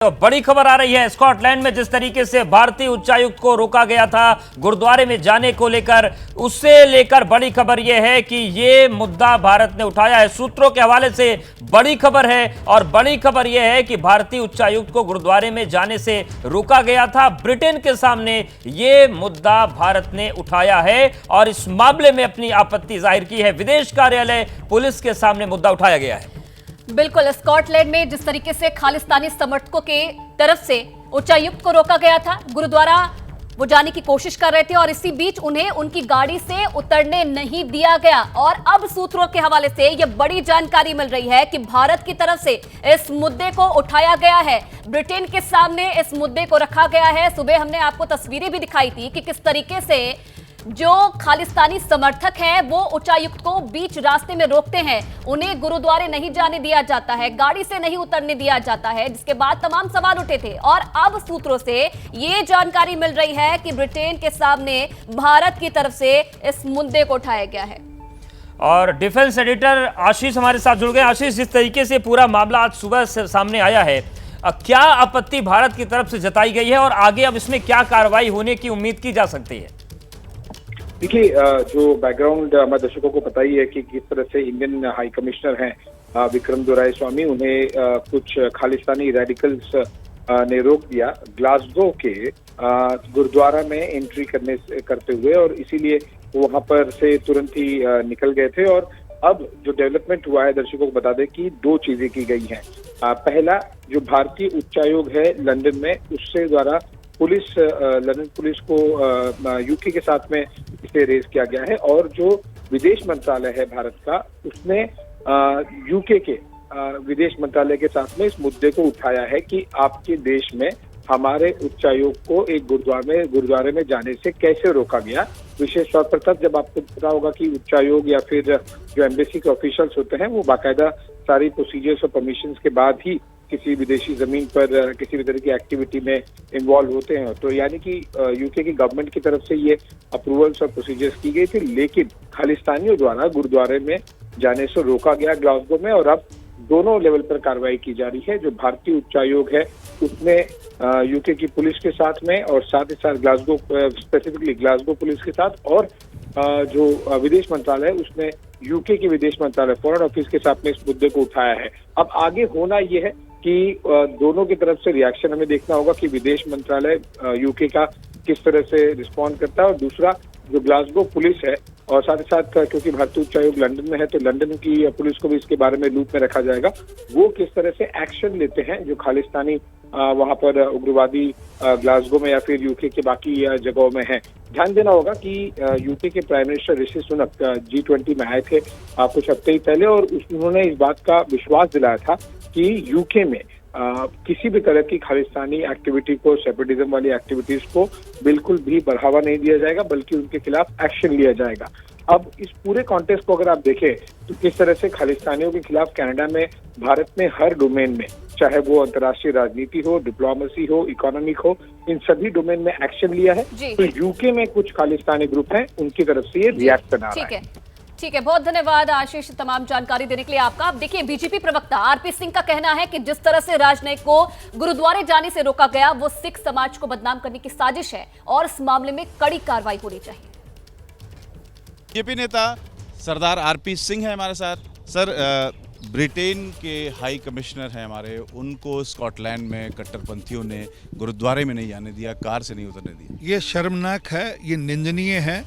तो बड़ी खबर आ रही है स्कॉटलैंड में जिस तरीके से भारतीय उच्चायुक्त को रोका गया था गुरुद्वारे में जाने को लेकर, उससे लेकर बड़ी खबर यह है कि ये मुद्दा भारत ने उठाया है। सूत्रों के हवाले से बड़ी खबर है और बड़ी खबर यह है कि भारतीय उच्चायुक्त को गुरुद्वारे में जाने से रोका गया था। ब्रिटेन के सामने ये मुद्दा भारत ने उठाया है और इस मामले में अपनी आपत्ति जाहिर की है। विदेश कार्यालय पुलिस के सामने मुद्दा उठाया गया है। बिल्कुल, स्कॉटलैंड में जिस तरीके से खालिस्तानी समर्थकों के तरफ से उच्चायुक्त को रोका गया था, गुरुद्वारा वो जाने की कोशिश कर रहे थे और इसी बीच उन्हें उनकी गाड़ी से उतरने नहीं दिया गया। और अब सूत्रों के हवाले से यह बड़ी जानकारी मिल रही है कि भारत की तरफ से इस मुद्दे को उठाया गया है, ब्रिटेन के सामने इस मुद्दे को रखा गया है। सुबह हमने आपको तस्वीरें भी दिखाई थी कि किस तरीके से जो खालिस्तानी समर्थक हैं वो उच्चायुक्त को बीच रास्ते में रोकते हैं, उन्हें गुरुद्वारे नहीं जाने दिया जाता है, गाड़ी से नहीं उतरने दिया जाता है, जिसके बाद तमाम सवाल उठे थे। और अब सूत्रों से ये जानकारी मिल रही है कि ब्रिटेन के सामने भारत की तरफ से इस मुद्दे को उठाया गया है। और डिफेंस एडिटर आशीष हमारे साथ जुड़ गए। आशीष, जिस तरीके से पूरा मामला आज सुबह से सामने आया है, क्या आपत्ति भारत की तरफ से जताई गई है और आगे अब इसमें क्या कार्रवाई होने की उम्मीद की जा सकती है? देखिए, जो बैकग्राउंड हमारे दर्शकों को पता ही है कि किस तरह से इंडियन हाई कमिश्नर हैं विक्रम दोराईस्वामी, उन्हें कुछ खालिस्तानी रेडिकल्स ने रोक दिया ग्लासगो के गुरुद्वारा में एंट्री करते हुए, और इसीलिए वो वहां पर से तुरंत ही निकल गए थे। और अब जो डेवलपमेंट हुआ है, दर्शकों को बता दें कि दो चीजें की गई हैं। पहला, जो भारतीय उच्चायोग है लंदन में, उससे द्वारा लंदन पुलिस को यूके के साथ में इसे रेज किया गया है, और जो विदेश मंत्रालय है भारत का, उसने यूके के विदेश मंत्रालय के साथ में इस मुद्दे को उठाया है कि आपके देश में हमारे उच्चायोग को एक गुरुद्वारे में जाने से कैसे रोका गया। विशेष तौर पर तब जब आपको पता होगा कि उच्चायोग या फिर जो एम्बेसी के ऑफिशियल्स होते हैं वो बाकायदा सारी प्रोसीजर्स और परमिशंस के बाद ही किसी विदेशी जमीन पर किसी भी तरह की एक्टिविटी में इन्वॉल्व होते हैं। तो यानी कि यूके की गवर्नमेंट की तरफ से ये अप्रूवल्स और प्रोसीजर्स की गई थी, लेकिन खालिस्तानियों द्वारा गुरुद्वारे में जाने से रोका गया ग्लासगो में। और अब दोनों लेवल पर कार्रवाई की जा रही है। जो भारतीय उच्चायोग है उसने यूके की पुलिस के साथ में, और साथ ही साथ ग्लासगो, स्पेसिफिकली ग्लासगो पुलिस के साथ, और जो विदेश मंत्रालय उसने यूके के विदेश मंत्रालय फॉरेन ऑफिस के साथ में इस मुद्दे को उठाया है। अब आगे होना यह है कि दोनों की तरफ से रिएक्शन हमें देखना होगा कि विदेश मंत्रालय यूके का किस तरह से रिस्पॉन्ड करता है, और दूसरा जो ग्लासगो पुलिस है, और साथ ही साथ क्योंकि भारतीय उच्चायोग लंदन में है तो लंदन की पुलिस को भी इसके बारे में लूप में रखा जाएगा, वो किस तरह से एक्शन लेते हैं जो खालिस्तानी वहां पर उग्रवादी ग्लासगो में या फिर यूके के बाकी जगहों में है। ध्यान देना होगा कि यूके के prime minister Rishi Sunak G20 में आए थे कुछ हफ्ते ही पहले, और उन्होंने इस बात का विश्वास दिलाया था कि यूके में किसी भी तरह की खालिस्तानी एक्टिविटी को, सेपरेटिज्म वाली एक्टिविटीज को बिल्कुल भी बढ़ावा नहीं दिया जाएगा, बल्कि उनके खिलाफ एक्शन लिया जाएगा। अब इस पूरे कॉन्टेक्स्ट को अगर आप देखें तो किस तरह से खालिस्तानियों के खिलाफ कनाडा में, भारत में हर डोमेन में, चाहे वो अंतर्राष्ट्रीय राजनीति हो, डिप्लोमेसी हो, इकोनॉमिक हो, इन सभी डोमेन में एक्शन लिया है। तो यूके में कुछ खालिस्तानी ग्रुप हैं, उनकी तरफ से ये रिएक्ट करना रहा है। ठीक है, बहुत धन्यवाद आशीष तमाम जानकारी देने के लिए आपका। अब देखिए, बीजेपी प्रवक्ता आरपी सिंह का कहना है कि जिस तरह से राजनयिक को गुरुद्वारे जाने से रोका गया वो सिख समाज को बदनाम करने की साजिश है और इस मामले में कड़ी कार्रवाई होनी चाहिए। बीजेपी नेता सरदार आरपी सिंह है हमारे साथ। सर, ब्रिटेन के हाई कमिश्नर हैं हमारे, उनको स्कॉटलैंड में कट्टरपंथियों ने गुरुद्वारे में नहीं जाने दिया, कार से नहीं उतरने दिया। ये शर्मनाक है, ये निंदनीय है,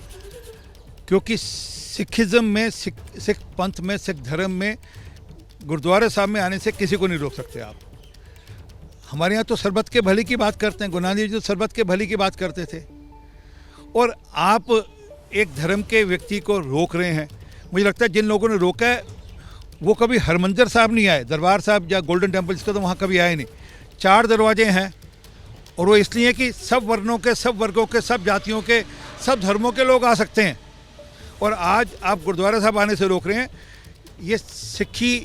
क्योंकि सिखिज्म में, सिख पंथ में, सिख धर्म में गुरुद्वारे साहब में आने से किसी को नहीं रोक सकते आप। हमारे यहाँ तो सरबत के भली की बात करते हैं, गुरु नानक जी तो सरबत के भली की बात करते थे, और आप एक धर्म के व्यक्ति को रोक रहे हैं। मुझे लगता है जिन लोगों ने रोका है वो कभी हरमंदिर साहब नहीं आए, दरबार साहब या गोल्डन टेम्पल जिसका, तो वहाँ कभी आए नहीं। 4 दरवाजे हैं, और वो इसलिए कि सब वर्णों के, सब वर्गों के, सब जातियों के, सब धर्मों के लोग आ सकते हैं, और आज आप गुरुद्वारा साहब आने से रोक रहे हैं। ये सिक्खी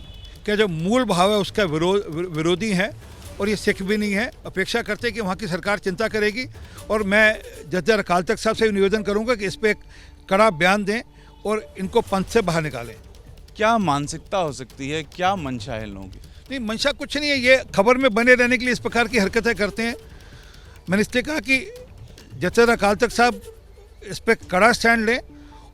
का जो मूल भाव है उसका विरोधी है, और ये सिख भी नहीं है। अपेक्षा करते हैं कि वहाँ की सरकार चिंता करेगी, और मैं जस्टिस अकाल तख्त साहब से निवेदन करूँगा कि इस पर एक कड़ा बयान दें और इनको पंथ से बाहर निकालें। क्या मानसिकता हो सकती है, क्या मंशा है इन लोगों की? नहीं, मंशा कुछ नहीं है, ये खबर में बने रहने के लिए इस प्रकार की हरकतें करते हैं। मैंने इसलिए कहा कि जथेदार अकाल तख्त साहब इस पर कड़ा स्टैंड लें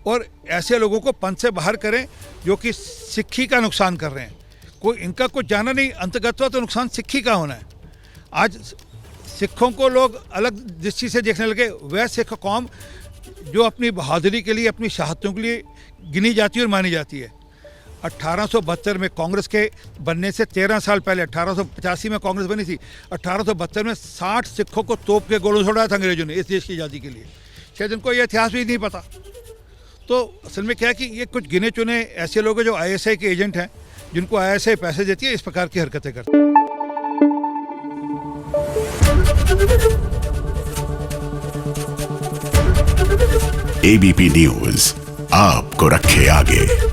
और ऐसे लोगों को पंथ से बाहर करें जो कि सिक्खी का नुकसान कर रहे हैं। कोई इनका कुछ जाना नहीं, अंतर्गतवा तो नुकसान सिक्खी का होना है। आज सिखों को लोग अलग दृष्टि से देखने लगे। वह सिख कौम जो अपनी बहादुरी के लिए, अपनी शहादतों के लिए गिनी जाती है और मानी जाती है। 1872 में कांग्रेस के बनने से 13 साल पहले, 1885 में कांग्रेस बनी थी, 1872 में 60 सिखों को तोप के गोलों छोड़ा था अंग्रेजों ने इस देश की आज़ादी के लिए। शायद इनको ये इतिहास भी नहीं पता। तो असल में क्या है कि ये कुछ गिने चुने ऐसे लोग हैं जो ISI के एजेंट हैं, जिनको ISI पैसे देती है, इस प्रकार की हरकतें करते हैं। ABP न्यूज़ आपको रखे आगे।